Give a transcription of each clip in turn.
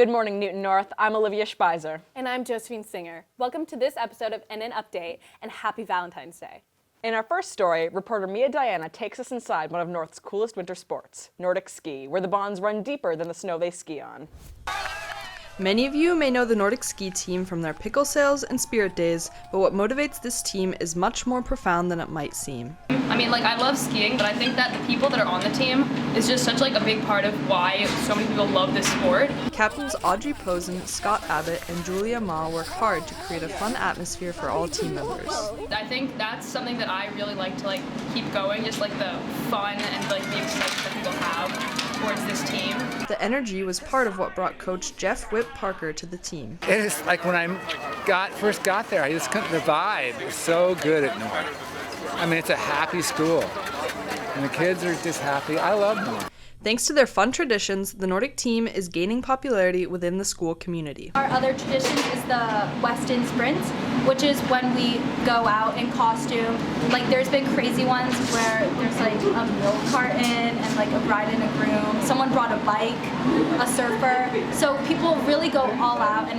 Good morning, Newton North. I'm Olivia Speiser. And I'm Josephine Singer. Welcome to this episode of NN Update, and happy Valentine's Day. In our first story, reporter Mia Diana takes us inside one of North's coolest winter sports, Nordic ski, where the bonds run deeper than the snow they ski on. Many of you may know the Nordic ski team from their pickle sales and spirit days, but what motivates this team is much more profound than it might seem. I love skiing, but I think that the people that are on the team is just such a big part of why so many people love this sport. Captains Audrey Posen, Scott Abbott, and Julia Ma work hard to create a fun atmosphere for all team members. I think that's something that I really like to keep going, just the fun and the excitement that people have towards this team. The energy was part of what brought coach Jeff Whip Parker to the team. It is when I first got there, I just couldn't, the vibe was so good at North. It's a happy school, and the kids are just happy. I love North. Thanks to their fun traditions, the Nordic team is gaining popularity within the school community. Our other tradition is the Weston Sprints, which is when we go out in costume. There's been crazy ones where there's a milk carton and a bride and a groom. Someone brought a bike, a surfer. So people really go all out, and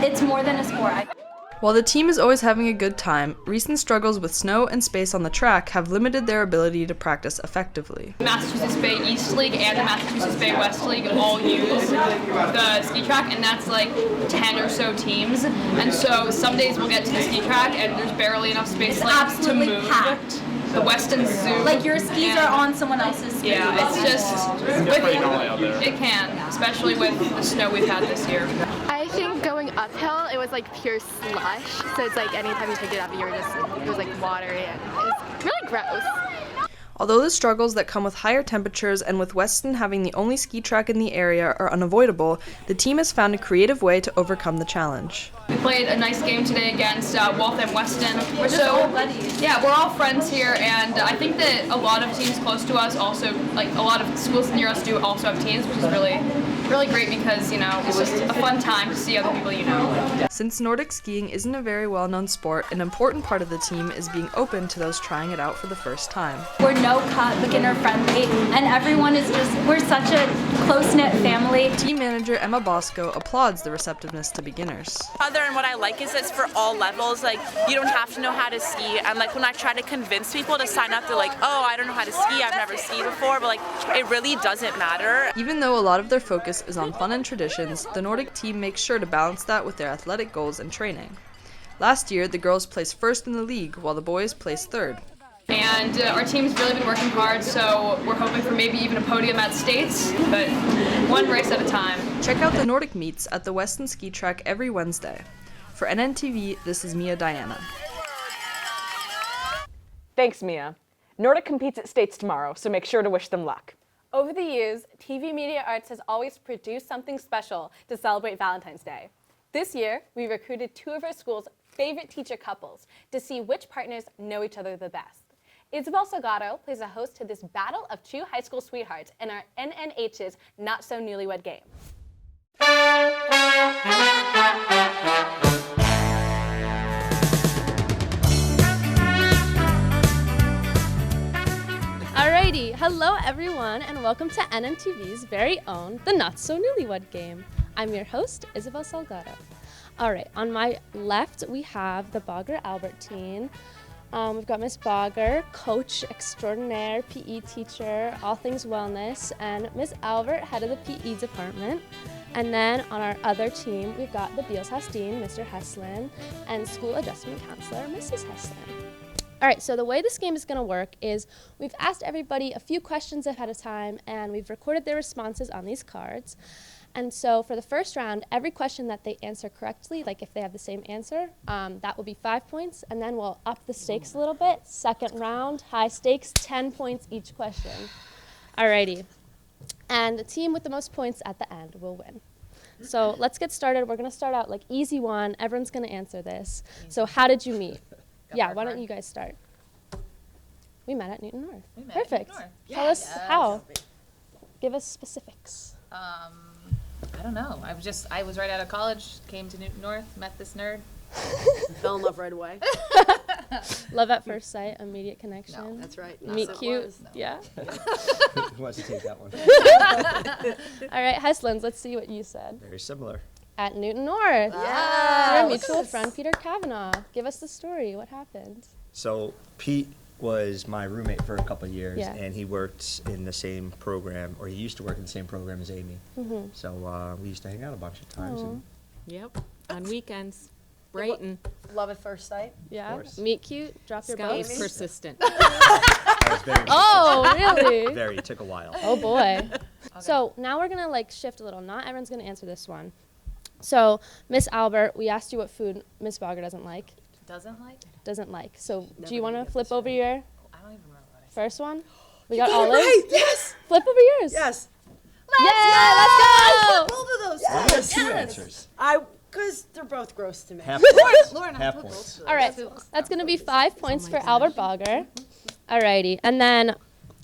it's more than a sport. While the team is always having a good time, recent struggles with snow and space on the track have limited their ability to practice effectively. Massachusetts Bay East League and the Massachusetts Bay West League all use the ski track, and that's 10 or so teams. And so some days we'll get to the ski track and there's barely enough space to move. Packed. The Weston Zoo. Your skis are on someone else's skis. Yeah, it's just it can, especially with the snow we've had this year. I think going uphill, it was pure slush. So it's anytime you pick it up, it was watery and it was really gross. Although the struggles that come with higher temperatures and with Weston having the only ski track in the area are unavoidable, the team has found a creative way to overcome the challenge. We played a nice game today against Waltham Weston. We're just all buddies. Yeah, we're all friends here, and I think that a lot of teams close to us also, a lot of schools near us do also have teams, which is really great because, it's just a fun time to see other people you know. Since Nordic skiing isn't a very well-known sport, an important part of the team is being open to those trying it out for the first time. We're no-cut, beginner-friendly, and everyone is we're such a close-knit family. Team manager Emma Bosco applauds the receptiveness to beginners. And what I like is it's for all levels. You don't have to know how to ski. And when I try to convince people to sign up, they're oh, I don't know how to ski. I've never skied before. But it really doesn't matter. Even though a lot of their focus is on fun and traditions, the Nordic team makes sure to balance that with their athletic goals and training. Last year, the girls placed first in the league, while the boys placed third. And our team's really been working hard, so we're hoping for maybe even a podium at States, but one race at a time. Check out the Nordic meets at the Weston Ski Track every Wednesday. For NNTV, this is Mia Diana. Thanks, Mia. Nordic competes at States tomorrow, so make sure to wish them luck. Over the years, TV Media Arts has always produced something special to celebrate Valentine's Day. This year, we recruited two of our school's favorite teacher couples to see which partners know each other the best. Isabel Salgado plays a host to this battle of two high school sweethearts in our NNH's Not So Newlywed Game. Alrighty, hello everyone, and welcome to NNTV's very own The Not So Newlywed Game. I'm your host, Isabel Salgado. Alright, on my left we have the Bogger Albertine. We've got Miss Bogger, coach extraordinaire, PE teacher, all things wellness, and Miss Albert, head of the PE department. And then on our other team, we've got the Bealshaus Dean, Mr. Heslin, and school adjustment counselor, Mrs. Heslin. All right, so the way this game is going to work is we've asked everybody a few questions ahead of time, and we've recorded their responses on these cards. And so for the first round, every question that they answer correctly, if they have the same answer, that will be 5 points, and then we'll up the stakes a little bit. Second round, high stakes, 10 points each question. Alrighty, and the team with the most points at the end will win. So let's get started. We're gonna start out easy one. Everyone's gonna answer this. So how did you meet? Yeah, why don't you guys start? We met at Newton North. Perfect. Tell us how. Give us specifics. I don't know. I was right out of college, came to Newton North, met this nerd. Fell in love right away. Love at first sight, immediate connection. No, that's right. Meet Yes, it cute. was. Yeah. Who wants to take that one? All right, Heslins, let's see what you said. Very similar. At Newton North. Yes. Your mutual friend, Peter Kavanaugh. Give us the story. What happened? So Pete was my roommate for a couple of years, Yeah. and he worked in the same program, or he used to work in the same program as Amy. Mm-hmm. So we used to hang out a bunch of times. And Yep, on weekends. Brighton. Love at first sight. Yeah. course. Meet cute. Drop your Scott boat. was persistent. I was very Oh, really? very. It took a while. Oh boy. So now we're gonna like shift a little. Not everyone's gonna answer this one. So Miss Albert, we asked you what food Miss Bogger doesn't like. Doesn't like. So do you want to flip over your I don't even remember what I said. first one? We got olives. Right, yes. Flip over yours. Yes. Yeah, let's go. Both of those. Why do you have two answers? Because they're both gross to me. Half points. Lauren, Half points. All right, that's gonna be 5 points for Albert Bogger. Alrighty, and then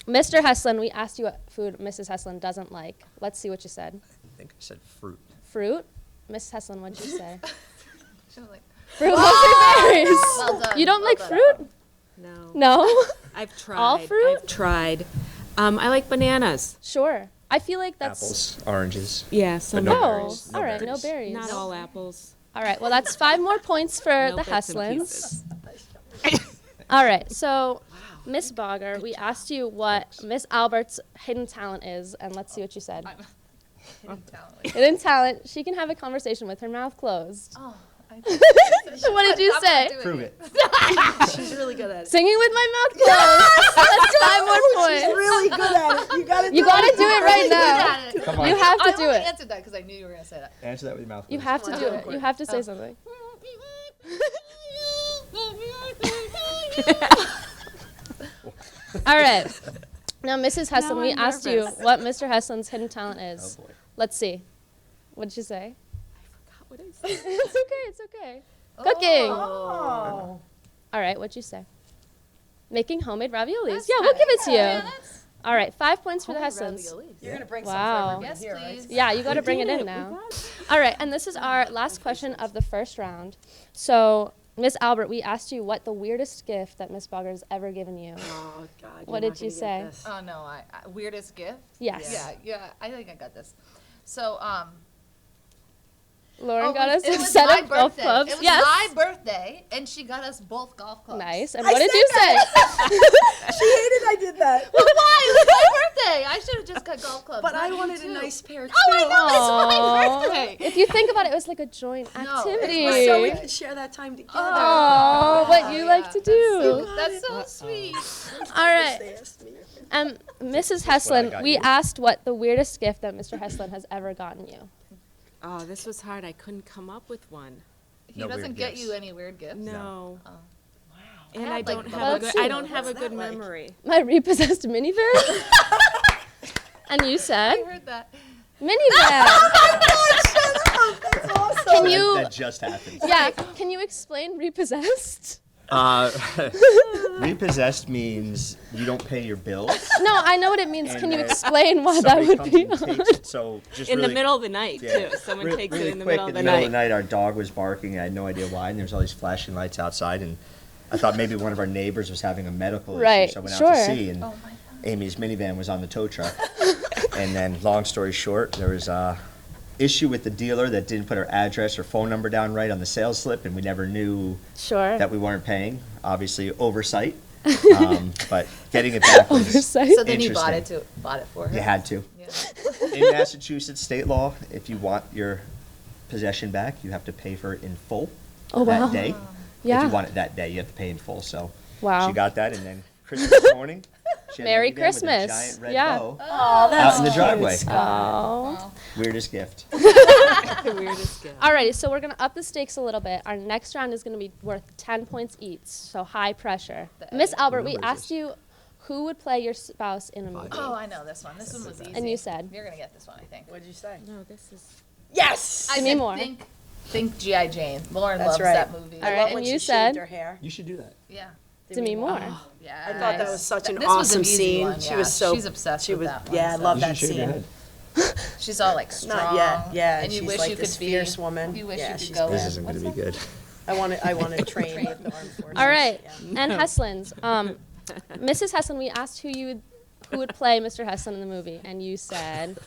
Mr. Heslin, we asked you what food Mrs. Heslin doesn't like. Let's see what you said. I think I said fruit. Fruit. Mrs. Heslin, what'd you say? She was like, Fruit, mostly berries. well done. You don't well like done. fruit? No. No. I've tried. All fruit? I've tried. I like bananas. Sure. I feel like that's. Apples, oranges. Yeah, some But no Oh, berries. No all right, berries. no berries. Not all apples. All right, well, that's 5 more points for No the bits and Heslins. pieces. All right, so Miss Bogger, we asked you what Miss Albert's hidden talent is, and let's see what you said. Hidden talent. She can have a conversation with her mouth closed. Oh, What did you say? Prove it. She's really good at it. Singing with my mouth closed. That's 5 more She's points. really good at it. You gotta You gotta do it right now. at it. Come on. You have to I do only it. answered that because I knew you were going to say that. Answer that with your mouth. You closed. have to do it. You have to say something. All right. Now, Mrs. Heslin, we asked you what Mr. Heslin's hidden talent is. Oh boy. Let's see. What did you say? What is it? It's okay. It's okay. Cooking. Oh. All right. What'd you say? Making homemade raviolis. Yeah, we'll give it to you. All right. 5 points for the Heslins. You're going to bring Wow. some for everybody Yes, here, right? please. Yeah, you got to bring it in now. All right, and this is our last question of the first round. So, Miss Albert, we asked you what the weirdest gift that Miss Bogger has ever given you. Oh, God. What did you say? Oh, no. Weirdest gift? Yes. Yeah, I think I got this. So, Lauren got us it a was set my of golf birthday. clubs. It was Yes. my birthday, and she got us both golf clubs. Nice. And what did you say? She hated I did that. Well, why? It was my birthday. I should have just got golf clubs. But I not you wanted a too. nice pair, too. Oh, I know. It's my Aw. birthday. If you think about it, it was like a joint No, it's activity. my So we birthday. can share that time together. Oh, what you like to do. That's so sweet. All right. They asked me. Mrs. what I Heslin, got we you. asked what the weirdest gift that Mr. Heslin has ever gotten you. Oh, this was hard. I couldn't come up with one. He No doesn't weird get gifts. you any weird gifts. No. Oh. And I I had, don't like, have Well, a good. let's see. I don't have a What's good that like? memory. My repossessed minivan? And you said? I heard that. Minivan. That's awesome. Can That- you, That just happened. yeah, can you explain repossessed? Repossessed means you don't pay your bills. No, I know what it means. and Can you then explain why that somebody would comes be and on? takes it. So just In really, the middle of the night yeah, too. Someone re- takes really it in the quick, middle of the in the middle of night. the night, our dog was barking. I had no idea why, and there's all these flashing lights outside, and I thought maybe one of our neighbors was having a medical Right, issue, so I went out sure. to see, and Amy's minivan was on the tow truck. And then, long story short, there was a issue with the dealer that didn't put her address or phone number down right on the sales slip, and we never knew Sure. that we weren't paying. Obviously, oversight. But getting it back was Oversight. So then you interesting. bought it for her. You had to. Yeah. In Massachusetts state law, if you want your possession back, you have to pay for it in full Oh, that wow. day. If Yeah. you want it that day, you have to pay in full. So Wow. she got that, and then Christmas morning, she had a Merry minivan with a Christmas. giant red Yeah. bow Oh, that's out in the driveway. Oh. Weirdest gift. The weirdest gift. Alrighty, so we're going to up the stakes a little bit. Our next round is going to be worth 10 points each, so high pressure. Miss Albert, we numbers is asked you who would play your spouse in a movie. Oh, I know this one. This one was easy. And you said? You're gonna get this one, I think. What'd you say? No, this is. Yes! Give me said more. Think G.I. Jane. Lauren That's loves right. that movie. All I right, love and when you she said? shaved her hair. You should do that. Yeah. Demi Moore. Yeah. I thought that Nice. was such an This was an awesome easy scene. one, She yeah. was so. She's obsessed she with was, that one, Yeah, I so- love You that should shave your scene. head. She's all like strong. Not yet. Yeah, And you she's wish like you this could fierce be, woman. You wish Yeah, you she's could go This in. isn't going to be good. I want to train with the armed forces. All right, Yeah. and Heslins. Mrs. Heslin, we asked who would play Mr. Heslin in the movie, and you said,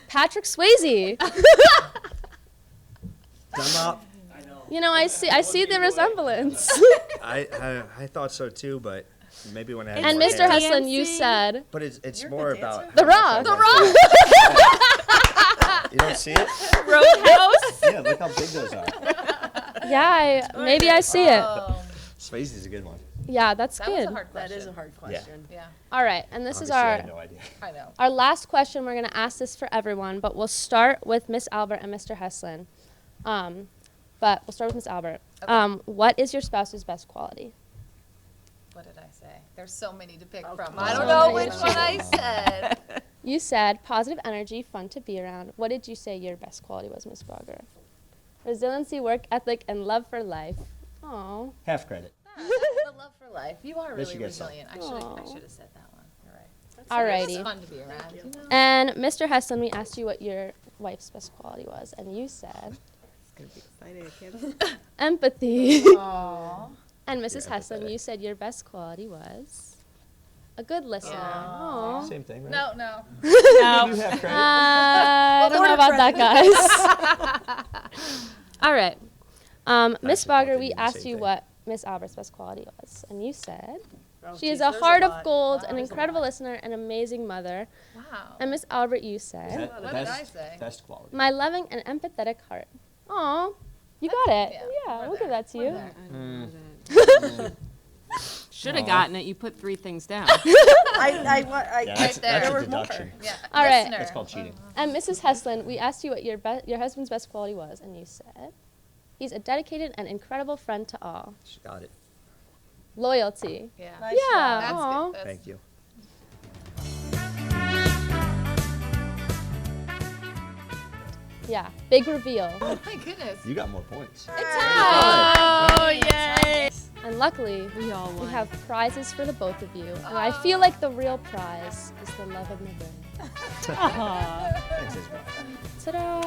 Patrick Swayze. Thumb up. You know, I see the resemblance. I thought so too, but maybe when I had And more Mr. hair. Heslin, you said. But it's more about The Rock. The Rock. You don't see it? Roadhouse. Yeah, look how big those are. Yeah, maybe I see it. Swayze's a good one. Yeah, that's That good. was a hard question. That is a hard question. Yeah. All right, and this Obviously, is I our had no idea. I know. our last question. We're gonna ask this for everyone, but we'll start with Miss Albert and Mr. Heslin. But we'll start with Miss Albert. Okay. What is your spouse's best quality? What did I say? There's so many to pick from. course. I don't know which one I said. You said positive energy, fun to be around. What did you say your best quality was, Miss Bogger? Resiliency, work ethic, and love for life. Aww. Half credit. The love for life. You are At really least you get some. resilient. I should have said that one. You're right. Alrighty. It's fun to be around. You know? And Mr. Heslin, we asked you what your wife's best quality was, and you said It's going to be exciting, kids. empathy. Aww. And Mrs. You're Heslin, empathetic. you said your best quality was a good listener. Aw. Same thing, right? No, no. You have credit. I don't know about that, guys. All right. Miss Actually, I Bogger, thought we they did the asked same you thing. what Miss Albert's best quality was, and you said Oh, she is geez, a there's heart of lot. gold, Wow, an there's a incredible lot. listener, an amazing mother. Wow. And Miss Albert, you Is said that the What did I best, say? best quality? my loving and empathetic heart. Aw, you got it. yeah, Yeah, we're we'll give there. that to We're you. there. I don't know that. Should have gotten it. You put 3 things down. I Yeah, that's, there. that's There a was more. deduction. Yeah. All right. Listener. That's called cheating. And Mrs. Heslin, we asked you what your husband's best quality was, and you said he's a dedicated and incredible friend to all. She got it. Loyalty. Yeah. Nice Yeah. That's Aw. good. That's Thank you. Yeah. Big reveal. Oh my goodness. You got more points. Oh, yay! And luckily, We all we won. have prizes for the both of you. And I feel like the real prize is the love of my brain. Thanks, Isabel. Ta-da!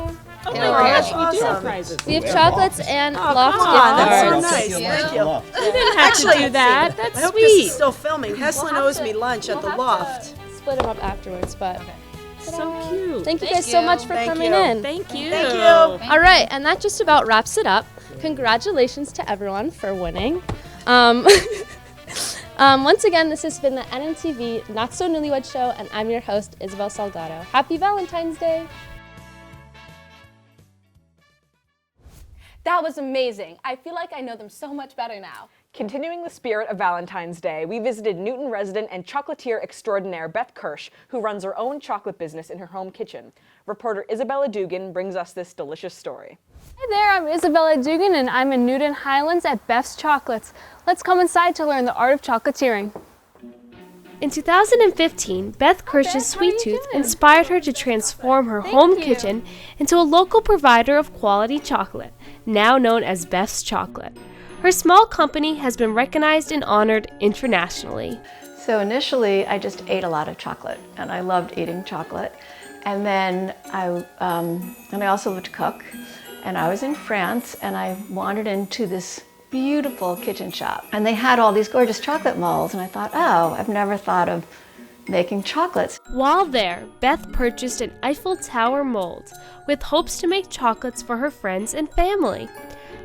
Oh, Get over here. that's We do have awesome. prizes. We have Yeah. chocolates and loft come gift on, that's so cards. nice. You'll Thank like you. the loft. You didn't have Actually, to do that. I That's hope this sweet. is still filming. Heslin owes me lunch at the loft. Split them up afterwards, but So cute. thank you Thank guys so you. much for Thank coming you. in. Thank you. Thank you. All right, and that just about wraps it up. Congratulations to everyone for winning. Once again, this has been the NNTV Not So Newlywed Show, and I'm your host, Isabel Salgado. Happy Valentine's Day! That was amazing. I feel like I know them so much better now. Continuing the spirit of Valentine's Day, we visited Newton resident and chocolatier extraordinaire Beth Kirsch, who runs her own chocolate business in her home kitchen. Reporter Isabella Dugan brings us this delicious story. Hey there, I'm Isabella Dugan and I'm in Newton Highlands at Beth's Chocolates. Let's come inside to learn the art of chocolatiering. In 2015, Beth Kirsch's sweet tooth inspired her to transform her home kitchen into a local provider of quality chocolate, now known as Beth's Chocolate. Her small company has been recognized and honored internationally. So initially, I just ate a lot of chocolate, and I loved eating chocolate. And then I also loved to cook. And I was in France, and I wandered into this beautiful kitchen shop. And they had all these gorgeous chocolate molds, and I thought, oh, I've never thought of making chocolates. While there, Beth purchased an Eiffel Tower mold with hopes to make chocolates for her friends and family.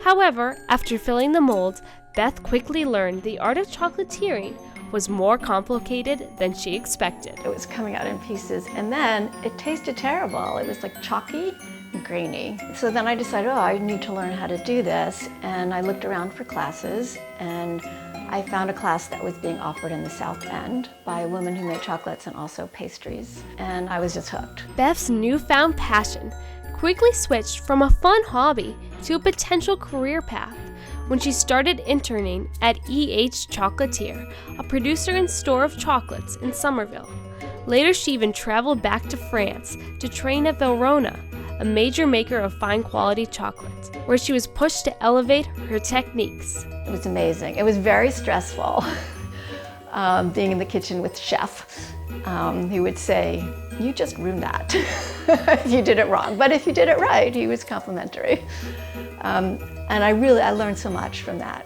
However, after filling the mold, Beth quickly learned the art of chocolatiering was more complicated than she expected. It was coming out in pieces, and then it tasted terrible. It was like chalky and grainy. So then I decided, oh, I need to learn how to do this, and I looked around for classes, and I found a class that was being offered in the South End by a woman who made chocolates and also pastries, and I was just hooked. Beth's newfound passion quickly switched from a fun hobby to a potential career path when she started interning at E.H. Chocolatier, a producer and store of chocolates in Somerville. Later, she even traveled back to France to train at Verona, a major maker of fine quality chocolates, where she was pushed to elevate her techniques. It was amazing. It was very stressful being in the kitchen with chef. He would say, you just ruined that if you did it wrong. But if you did it right, he was complimentary. And I learned so much from that.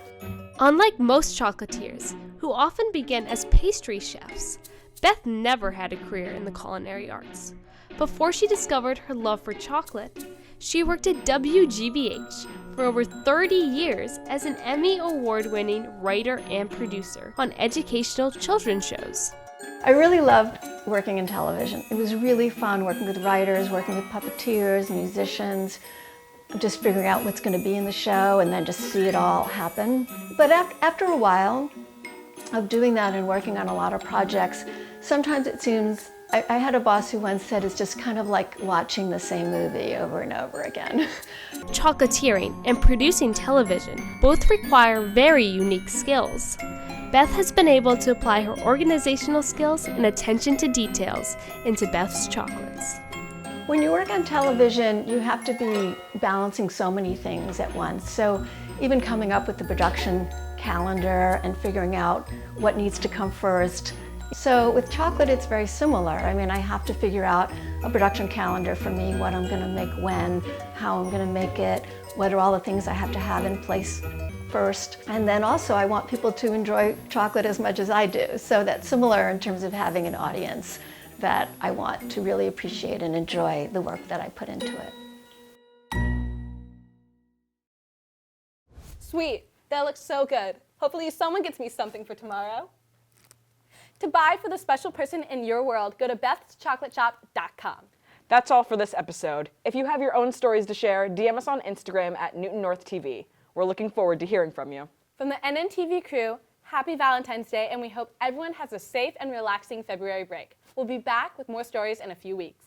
Unlike most chocolatiers, who often begin as pastry chefs, Beth never had a career in the culinary arts. Before she discovered her love for chocolate, she worked at WGBH for over 30 years as an Emmy Award-winning writer and producer on educational children's shows. I really loved working in television. It was really fun working with writers, working with puppeteers, musicians, just figuring out what's going to be in the show and then just see it all happen. But after a while of doing that and working on a lot of projects, sometimes it seems, I had a boss who once said it's just kind of like watching the same movie over and over again. Chocolatiering and producing television both require very unique skills. Beth has been able to apply her organizational skills and attention to details into Beth's chocolates. When you work on television, you have to be balancing so many things at once. So even coming up with the production calendar and figuring out what needs to come first. So with chocolate, it's very similar. I mean, I have to figure out a production calendar for me, what I'm going to make when, how I'm going to make it, what are all the things I have to have in place first. And then also I want people to enjoy chocolate as much as I do. So that's similar in terms of having an audience that I want to really appreciate and enjoy the work that I put into it. Sweet, that looks so good. Hopefully someone gets me something for tomorrow. To buy for the special person in your world, go to bethschocolateshop.com. That's all for this episode. If you have your own stories to share, DM us on Instagram at Newton North TV. We're looking forward to hearing from you. From the NNTV crew, happy Valentine's Day, and we hope everyone has a safe and relaxing February break. We'll be back with more stories in a few weeks.